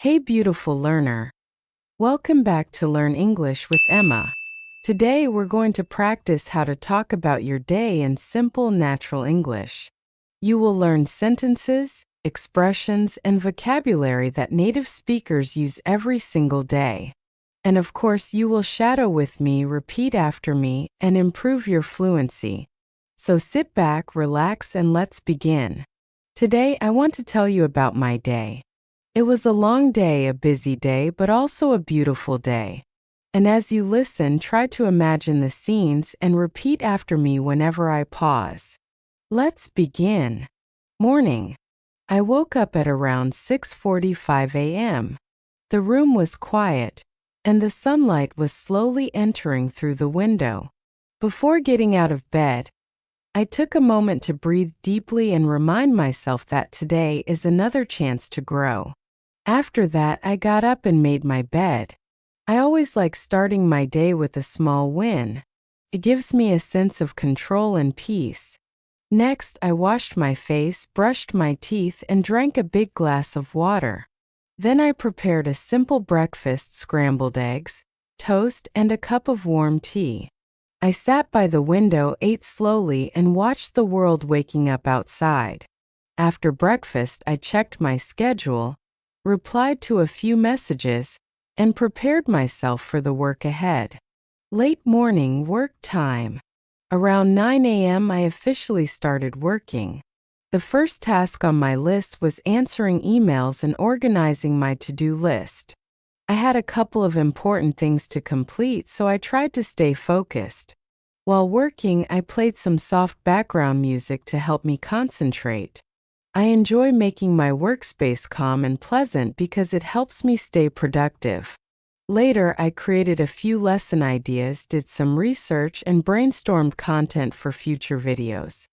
Hey beautiful learner. Welcome back to Learn English with Emma. Today we're going to practice how to talk about your day in simple, natural English. You will learn sentences, expressions, and vocabulary that native speakers use every single day. And of course, you will shadow with me, repeat after me, and improve your fluency. So sit back, relax, and let's begin. Today I want to tell you about my day. It was a long day, a busy day, but also a beautiful day. And as you listen, try to imagine the scenes and repeat after me whenever I pause. Let's begin. Morning. I woke up at around 6:45 a.m. The room was quiet, and the sunlight was slowly entering through the window. Before getting out of bed, I took a moment to breathe deeply and remind myself that today is another chance to grow. After that, I got up and made my bed. I always like starting my day with a small win. It gives me a sense of control and peace. Next, I washed my face, brushed my teeth, and drank a big glass of water. Then I prepared a simple breakfast: scrambled eggs, toast, and a cup of warm tea. I sat by the window, ate slowly, and watched the world waking up outside. After breakfast, I checked my schedule, replied to a few messages, and prepared myself for the work ahead. Late morning work time. Around 9 a.m. I officially started working. The first task on my list was answering emails and organizing my to-do list. I had a couple of important things to complete, so I tried to stay focused. While working, I played some soft background music to help me concentrate. I enjoy making my workspace calm and pleasant because it helps me stay productive. Later, I created a few lesson ideas, did some research, and brainstormed content for future videos.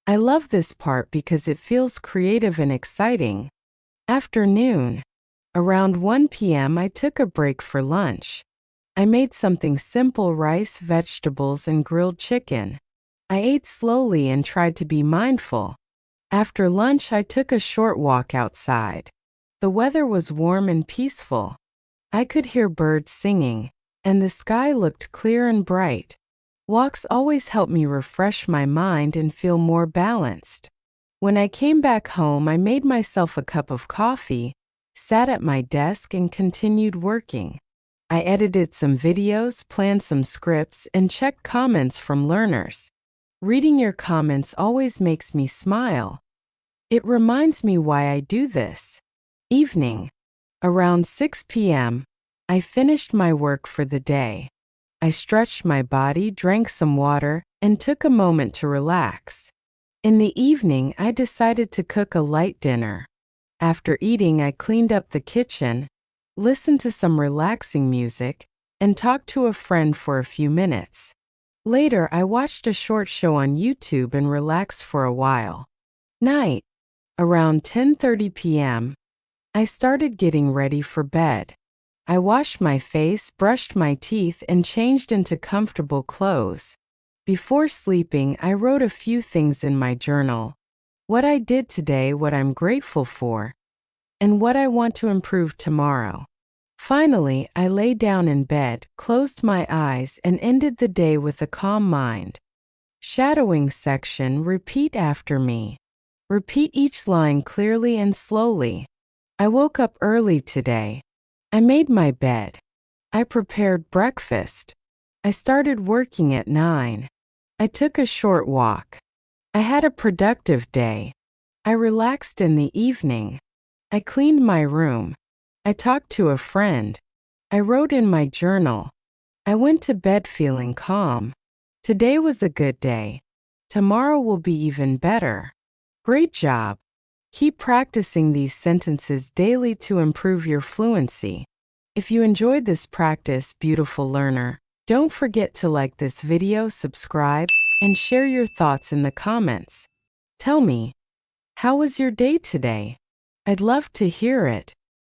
I love this part because it feels creative and exciting. Afternoon. Around 1 p.m., I took a break for lunch. I made something simple: rice, vegetables, and grilled chicken. I ate slowly and tried to be mindful. After lunch, I took a short walk outside. The weather was warm and peaceful. I could hear birds singing, and the sky looked clear and bright. Walks always help me refresh my mind and feel more balanced. When I came back home, I made myself a cup of coffee, sat at my desk, and continued working. I edited some videos, planned some scripts, and checked comments from learners. Reading your comments always makes me smile. It reminds me why I do this. Evening. Around 6 p.m., I finished my work for the day. I stretched my body, drank some water, and took a moment to relax. In the evening, I decided to cook a light dinner. After eating, I cleaned up the kitchen, listened to some relaxing music, and talked to a friend for a few minutes. Later, I watched a short show on YouTube and relaxed for a while. Night. Around 10:30 p.m., I started getting ready for bed. I washed my face, brushed my teeth, and changed into comfortable clothes. Before sleeping, I wrote a few things in my journal: what I did today, what I'm grateful for, and what I want to improve tomorrow. Finally, I lay down in bed, closed my eyes, and ended the day with a calm mind. Shadowing section: repeat after me. Repeat each line clearly and slowly. I woke up early today. I made my bed. I prepared breakfast. I started working at 9. I took a short walk. I had a productive day. I relaxed in the evening. I cleaned my room. I talked to a friend. I wrote in my journal. I went to bed feeling calm. Today was a good day. Tomorrow will be even better. Great job! Keep practicing these sentences daily to improve your fluency. If you enjoyed this practice, beautiful learner, don't forget to like this video, subscribe, and share your thoughts in the comments. Tell me, how was your day today? I'd love to hear it.